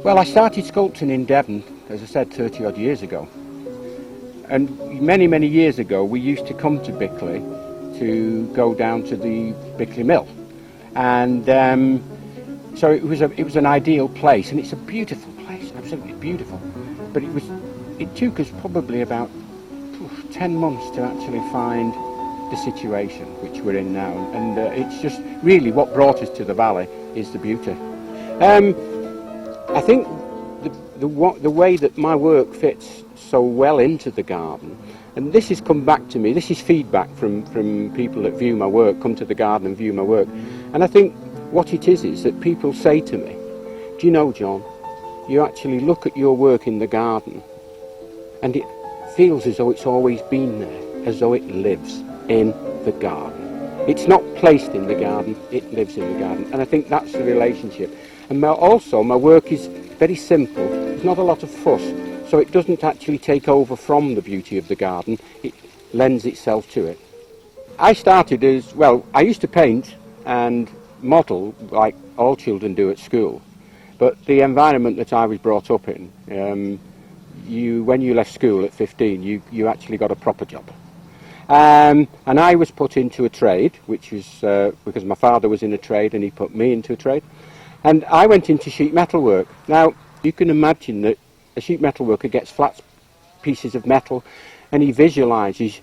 Well, I started sculpting in Devon, as I said, 30 odd years ago. And many years ago, we used to come to Bickleigh to go down to the Bickleigh mill. And so it was an ideal place, and it's a beautiful place, absolutely beautiful. But it took us probably about 10 months to actually find the situation which we're in now. And it's just really what brought us to the valley is the beauty. I think the way that my work fits so well into the garden, and this has come back to me, this is feedback from people that view my work, come to the garden and view my work, and I think what it is that people say to me, do you know, John, you actually look at your work in the garden and it feels as though it's always been there, as though it lives in the garden. It's not placed in the garden, it lives in the garden, and I think that's the relationship. And also my work is very simple, there's not a lot of fuss, so it doesn't actually take over from the beauty of the garden, it lends itself to it. I started as, well, I used to paint and model like all children do at school, but the environment that I was brought up in, when you left school at 15, you actually got a proper job. And I was put into a trade, which was because my father was in a trade and he put me into a trade. And I went into sheet metal work. Now, you can imagine that a sheet metal worker gets flat pieces of metal and he visualises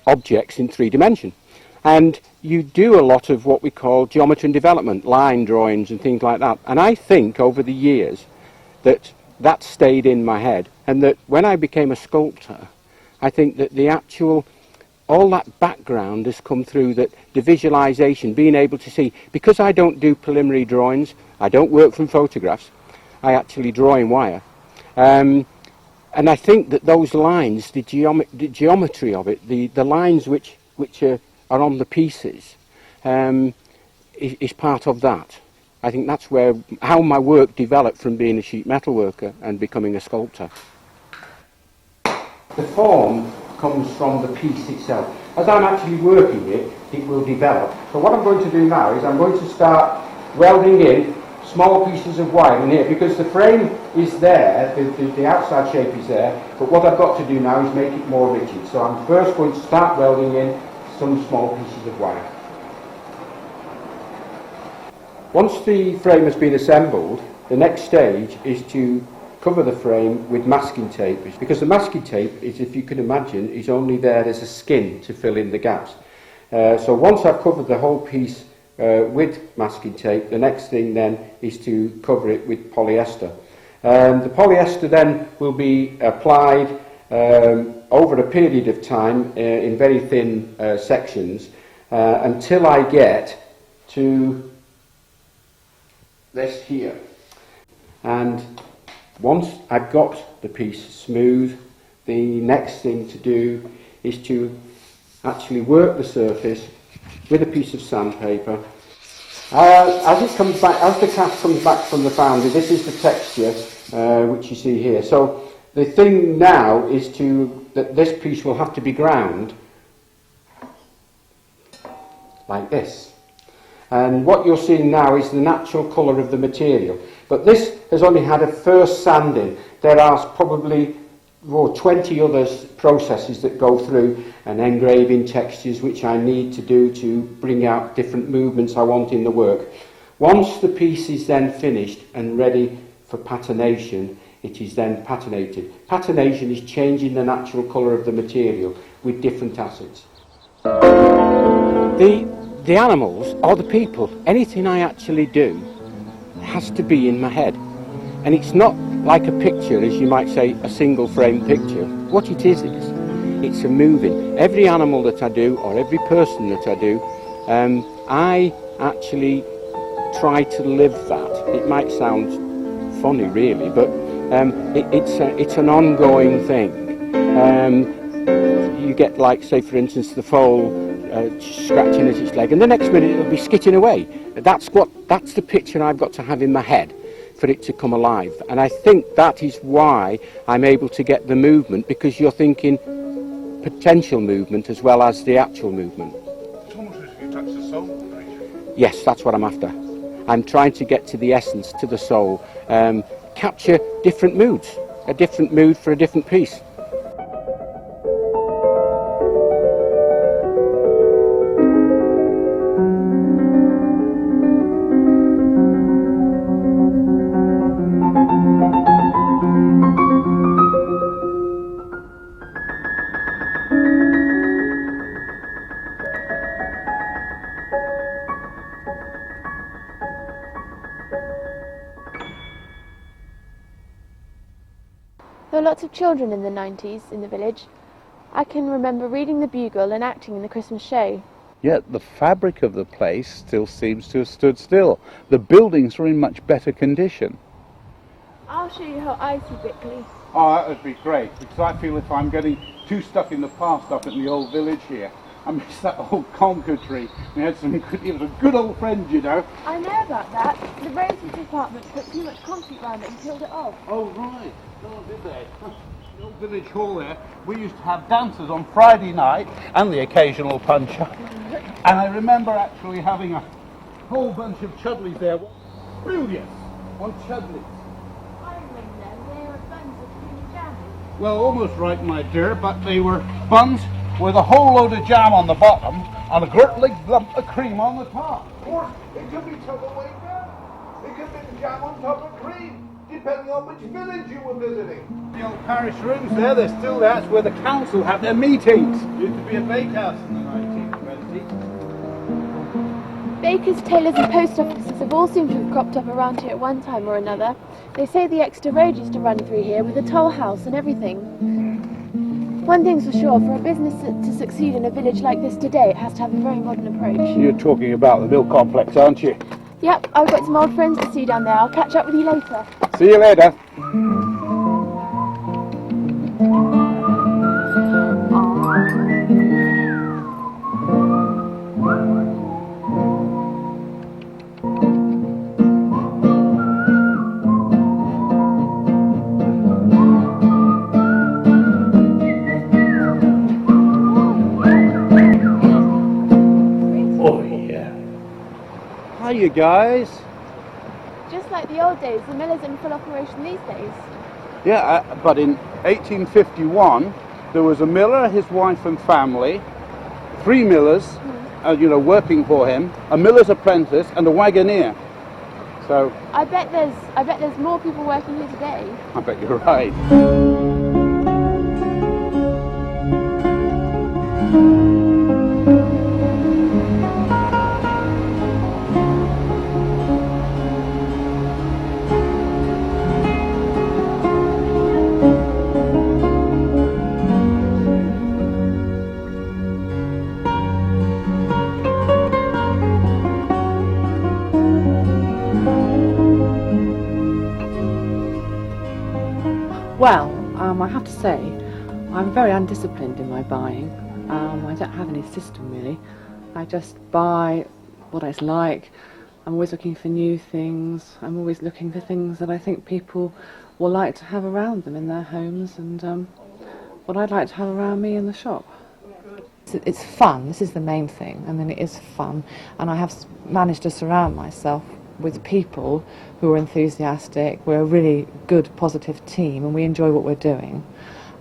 objects in 3 dimension. And you do a lot of what we call geometry and development, line drawings and things like that. And I think over the years that stayed in my head, and that when I became a sculptor, I think that all that background has come through, that the visualisation, being able to see, because I don't do preliminary drawings, I don't work from photographs, I actually draw in wire. And I think that those lines, the geometry of it, the lines which are on the pieces, is part of that. I think that's how my work developed from being a sheet metal worker and becoming a sculptor. The form comes from the piece itself. As I'm actually working it, it will develop. So what I'm going to do now is I'm going to start welding in small pieces of wire in here, because the frame is there, the outside shape is there, but what I've got to do now is make it more rigid. So I'm first going to start welding in some small pieces of wire. Once the frame has been assembled, the next stage is to cover the frame with masking tape, because the masking tape is, if you can imagine, is only there as a skin to fill in the gaps. So once I've covered the whole piece with masking tape, the next thing then is to cover it with polyester. The polyester then will be applied over a period of time in very thin sections until I get to this here. And once I've got the piece smooth, the next thing to do is to actually work the surface with a piece of sandpaper. As the cast comes back from the foundry, this is the texture which you see here. So the thing now is that this piece will have to be ground like this. And what you're seeing now is the natural colour of the material. But this has only had a first sanding. There are probably 20 other processes that go through, and engraving textures which I need to do to bring out different movements I want in the work. Once the piece is then finished and ready for patination, it is then patinated. Patination is changing the natural colour of the material with different acids. The animals or the people, anything I actually do has to be in my head. And it's not like a picture, as you might say, a single frame picture. What it is, it's a moving. Every animal that I do, or every person that I do, I actually try to live that. It might sound funny, really, but it's an ongoing thing. You get, like, say, for instance, the foal scratching at its leg, and the next minute it'll be skitting away. That's the picture I've got to have in my head for it to come alive. And I think that is why I'm able to get the movement, because you're thinking potential movement as well as the actual movement. It's almost as if you touch the soul of the creature. Yes, that's what I'm after. I'm trying to get to the essence, to the soul, capture different moods, a different mood for a different piece. There were lots of children in the 90s in the village. I can remember reading the Bugle and acting in the Christmas show. Yet the fabric of the place still seems to have stood still. The buildings are in much better condition. I'll show you how I see Bickleigh. Oh, that would be great, because I feel if I'm getting too stuck in the past up in the old village here, I miss that old conker tree. We had it was a good old friend, you know. I know about that. The roses department put too much concrete around it and killed it off. Oh, right. Oh, did they? The old village hall there, we used to have dances on Friday night and the occasional punch-up. And I remember actually having a whole bunch of chudleys there. Brilliant! On chudleys. I remember them. They were buns of creamy jam. Well, almost right, my dear, but they were buns with a whole load of jam on the bottom and a great big lump of cream on the top. Or it could be took away down. It could be jam on top of cream, depending on which village you were visiting. The old parish rooms there, they're still there. That's where the council have their meetings. Used to be a bakehouse in the 1920s. Bakers, tailors and post offices have all seemed to have cropped up around here at one time or another. They say the extra road used to run through here with a toll house and everything. One thing's for sure, for a business to succeed in a village like this today, it has to have a very modern approach. You're talking about the mill complex, aren't you? Yep, I've got some old friends to see down there. I'll catch up with you later. See you later. Hi, you guys. Just like the old days, the millers in full operation these days. Yeah, but in 1851, there was a miller, his wife and family, 3 millers, working for him, a miller's apprentice, and a wagoner. So I bet there's more people working here today. I bet you're right. Well, I have to say, I'm very undisciplined in my buying. I don't have any system really. I just buy what I like. I'm always looking for new things. I'm always looking for things that I think people will like to have around them in their homes, and what I'd like to have around me in the shop. It's fun, this is the main thing. I mean, it is fun, and I have managed to surround myself with people who are enthusiastic. We're a really good, positive team, and we enjoy what we're doing.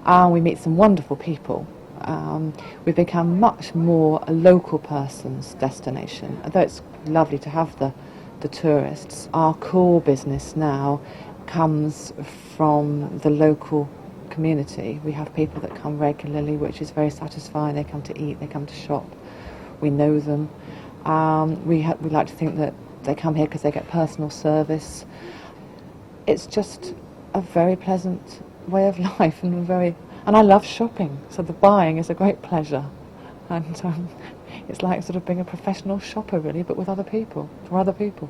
We meet some wonderful people. We've become much more a local person's destination, although it's lovely to have the tourists. Our core business now comes from the local community. We have people that come regularly, which is very satisfying. They come to eat, they come to shop. We know them. We like to think that they come here because they get personal service. It's just a very pleasant way of life, and I love shopping, so the buying is a great pleasure. And it's like sort of being a professional shopper, really, but with other people, for other people.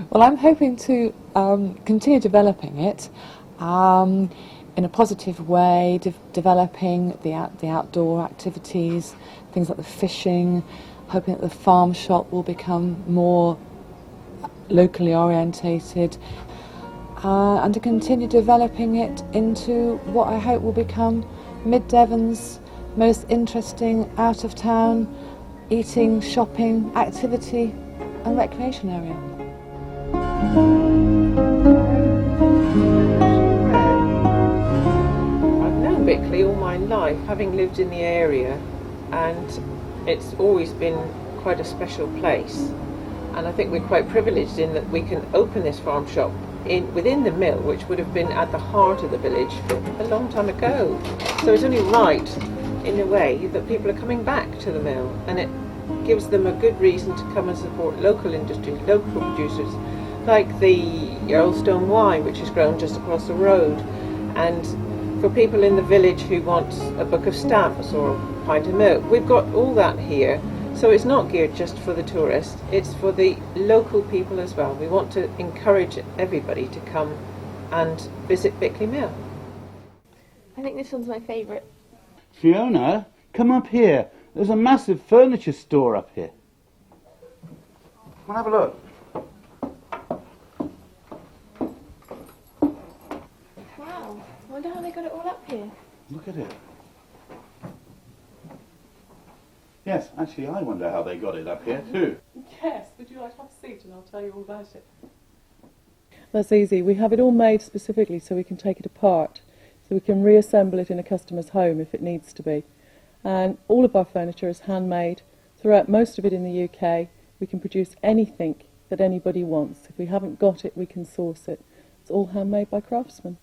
Well, I'm hoping to continue developing it in a positive way, developing the outdoor activities, things like the fishing, hoping that the farm shop will become more locally orientated, and to continue developing it into what I hope will become Mid-Devon's most interesting out-of-town eating, shopping, activity and recreation area. I've known Bickleigh all my life, having lived in the area, and it's always been quite a special place. And I think we're quite privileged in that we can open this farm shop within the mill, which would have been at the heart of the village a long time ago. So it's only right, in a way, that people are coming back to the mill, and it gives them a good reason to come and support local industry, local producers, like the Earlstone wine, which is grown just across the road, and for people in the village who want a book of stamps or a pint of milk. We've got all that here. So it's not geared just for the tourist, it's for the local people as well. We want to encourage everybody to come and visit Bickleigh Mill. I think this one's my favourite. Fiona, come up here. There's a massive furniture store up here. Come and have a look. Wow, I wonder how they got it all up here. Look at it. Yes, actually, I wonder how they got it up here too. Yes, would you like to have a seat and I'll tell you all about it? That's easy. We have it all made specifically so we can take it apart, so we can reassemble it in a customer's home if it needs to be. And all of our furniture is handmade throughout, most of it in the UK. We can produce anything that anybody wants. If we haven't got it, we can source it. It's all handmade by craftsmen.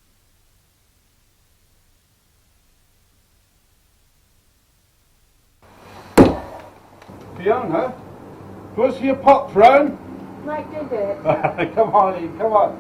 Fiona, do you want to see your pot thrown? Mike did it. Come on in, come on.